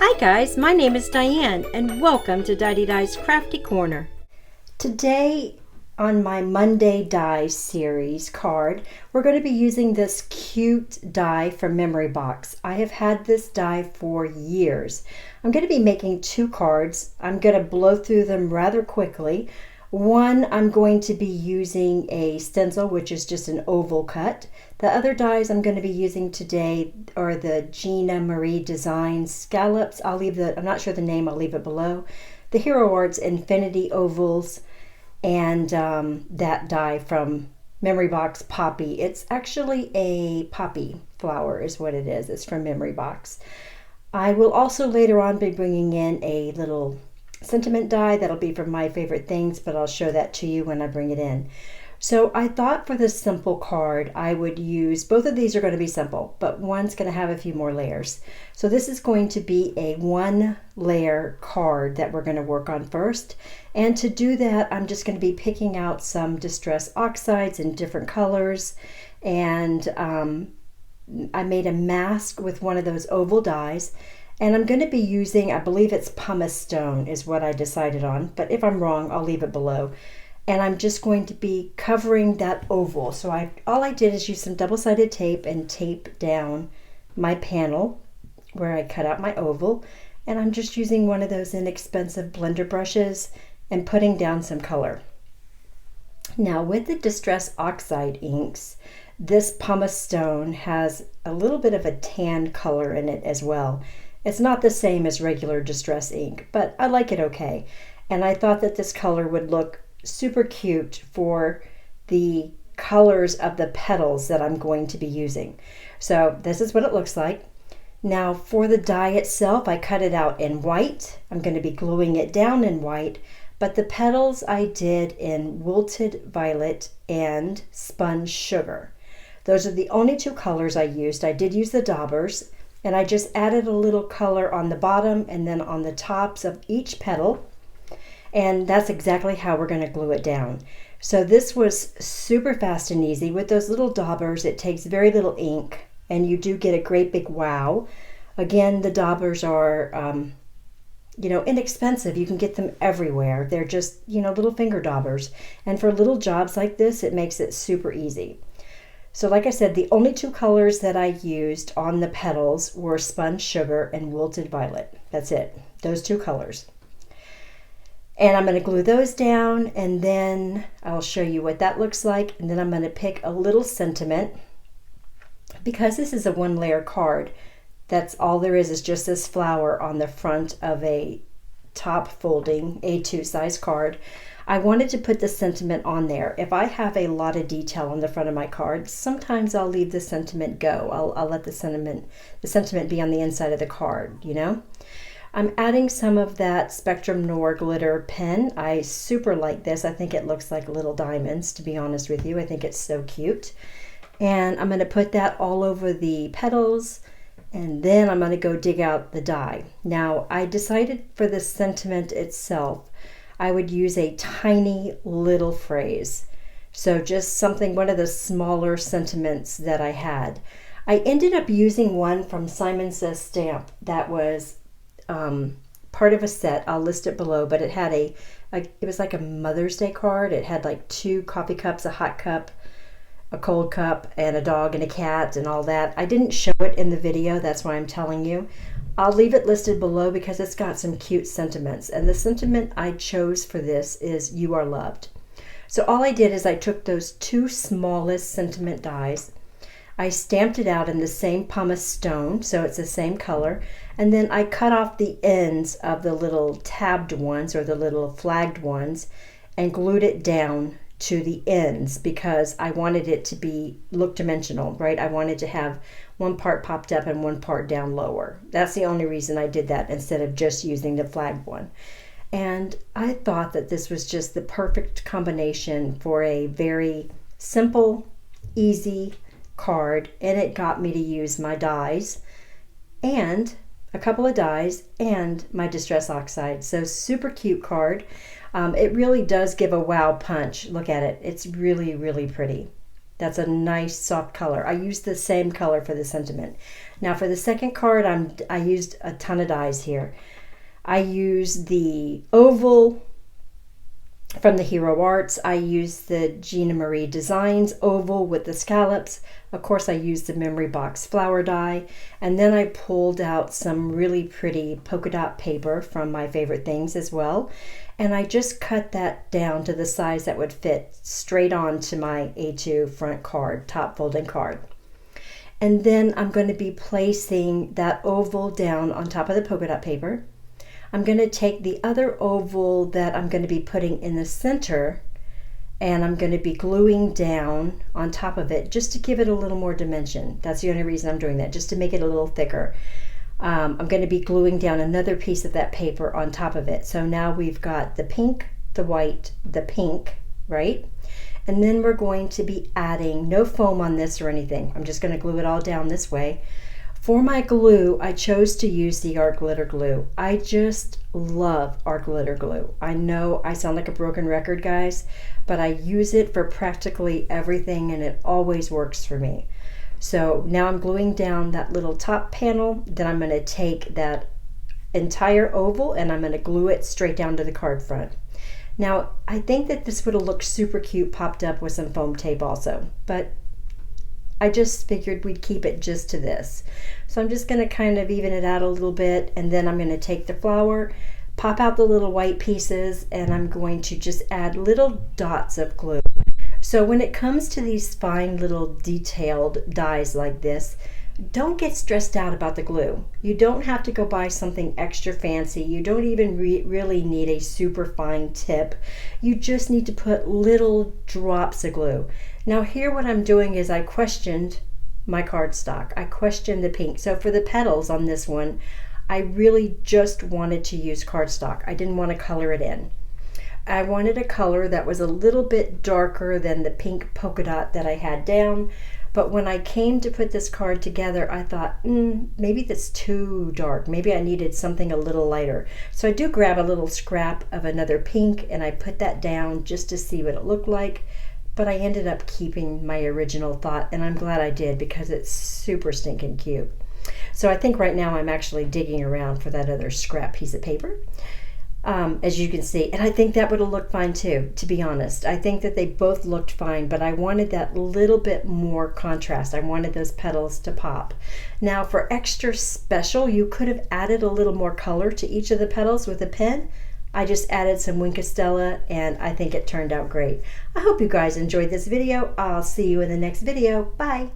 Hi guys, my name is Diane and welcome to Didedi's Crafty Corner. Today on my Monday Die series card, we're going to be using this cute die from Memory Box. I have had this die for years. I'm going to be making two cards. I'm going to blow through them rather quickly. One, I'm going to be using a stencil, which is just an oval cut. The other dies I'm going to be using today are the Gina Marie Design Scallops. I'm not sure the name, I'll leave it below. The Hero Arts Infinity Ovals, and that die from Memory Box Poppy. It's actually a poppy flower is what it is. It's from Memory Box. I will also later on be bringing in a little sentiment die that'll be from My Favorite Things, but I'll show that to you when I bring it in. So I thought for this simple card I would use, both of these are going to be simple, but one's going to have a few more layers. So this is going to be a one layer card that we're going to work on first. And to do that, I'm just going to be picking out some distress oxides in different colors. And I made a mask with one of those oval dies. And I'm going to be using, I believe it's pumice stone is what I decided on, but if I'm wrong, I'll leave it below. And I'm just going to be covering that oval. So all I did is use some double-sided tape and tape down my panel where I cut out my oval. And I'm just using one of those inexpensive blender brushes and putting down some color. Now with the Distress Oxide inks, this pumice stone has a little bit of a tan color in it as well. It's not the same as regular Distress ink, but I like it okay. And I thought that this color would look super cute for the colors of the petals that I'm going to be using. So this is what it looks like. Now for the die itself, I cut it out in white. I'm going to be gluing it down in white, but the petals I did in wilted violet and spun sugar. Those are the only two colors I used. I did use the daubers, and I just added a little color on the bottom and then on the tops of each petal. And that's exactly how we're going to glue it down. So this was super fast and easy. With those little daubers, it takes very little ink and you do get a great big wow. Again, the daubers are, inexpensive. You can get them everywhere. They're just, little finger daubers. And for little jobs like this, it makes it super easy. So like I said, the only two colors that I used on the petals were spun sugar and wilted violet. That's it, those two colors. And I'm going to glue those down, and then I'll show you what that looks like. And then I'm going to pick a little sentiment. Because this is a one layer card, that's all there is just this flower on the front of a top folding A2 size card. I wanted to put the sentiment on there. If I have a lot of detail on the front of my card, sometimes I'll leave the sentiment go. I'll let the sentiment be on the inside of the card, I'm adding some of that Spectrum Noir glitter pen. I super like this. I think it looks like little diamonds, to be honest with you. I think it's so cute. And I'm going to put that all over the petals, and then I'm going to go dig out the die. Now, I decided for the sentiment itself, I would use a tiny little phrase. So just something, one of the smaller sentiments that I had. I ended up using one from Simon Says Stamp that was part of a set. I'll list it below, but it had it was like a Mother's Day card. It had like 2 coffee cups, a hot cup, a cold cup, and a dog and a cat and all that. I didn't show it in the video, that's why I'm telling you. I'll leave it listed below because it's got some cute sentiments. And the sentiment I chose for this is "You Are Loved." So all I did is I took those 2 smallest sentiment dies, I stamped it out in the same pumice stone, so it's the same color, and then I cut off the ends of the little tabbed ones or the little flagged ones and glued it down to the ends because I wanted it to look dimensional, right? I wanted to have one part popped up and one part down lower. That's the only reason I did that instead of just using the flagged one. And I thought that this was just the perfect combination for a very simple, easy card, and it got me to use my dies and a couple of dies and my Distress Oxide. So super cute card. It really does give a wow punch. Look at it. It's really, really pretty. That's a nice soft color. I used the same color for the sentiment. Now for the second card, I used a ton of dies here. I used the oval from the Hero Arts. I used the Gina Marie Designs oval with the scallops. Of course, I used the Memory Box flower die. And then I pulled out some really pretty polka dot paper from My Favorite Things as well. And I just cut that down to the size that would fit straight onto my A2 front card, top folding card. And then I'm going to be placing that oval down on top of the polka dot paper. I'm going to take the other oval that I'm going to be putting in the center, and I'm going to be gluing down on top of it just to give it a little more dimension. That's the only reason I'm doing that, just to make it a little thicker. I'm going to be gluing down another piece of that paper on top of it. So now we've got the pink, the white, the pink, right? And then we're going to be adding no foam on this or anything. I'm just going to glue it all down this way. For my glue, I chose to use the art glitter glue. I just love art glitter glue. I know I sound like a broken record, guys, but I use it for practically everything and it always works for me. So now I'm gluing down that little top panel. Then I'm going to take that entire oval and I'm going to glue it straight down to the card front. Now, I think that this would have looked super cute popped up with some foam tape also, but I just figured we'd keep it just to this. So I'm just going to kind of even it out a little bit, and then I'm going to take the flower, pop out the little white pieces, and I'm going to just add little dots of glue. So when it comes to these fine little detailed dies like this, don't get stressed out about the glue. You don't have to go buy something extra fancy. You don't even really need a super fine tip. You just need to put little drops of glue. Now here what I'm doing is I questioned my cardstock. I questioned the pink. So for the petals on this one, I really just wanted to use cardstock. I didn't want to color it in. I wanted a color that was a little bit darker than the pink polka dot that I had down. But when I came to put this card together, I thought, maybe that's too dark. Maybe I needed something a little lighter. So I do grab a little scrap of another pink and I put that down just to see what it looked like. But I ended up keeping my original thought, and I'm glad I did because it's super stinking cute. So I think right now I'm actually digging around for that other scrap piece of paper. As you can see, and I think that would have looked fine too, to be honest. I think that they both looked fine, but I wanted that little bit more contrast. I wanted those petals to pop. Now for extra special, you could have added a little more color to each of the petals with a pen. I just added some Winkostella and I think it turned out great. I hope you guys enjoyed this video. I'll see you in the next video. Bye.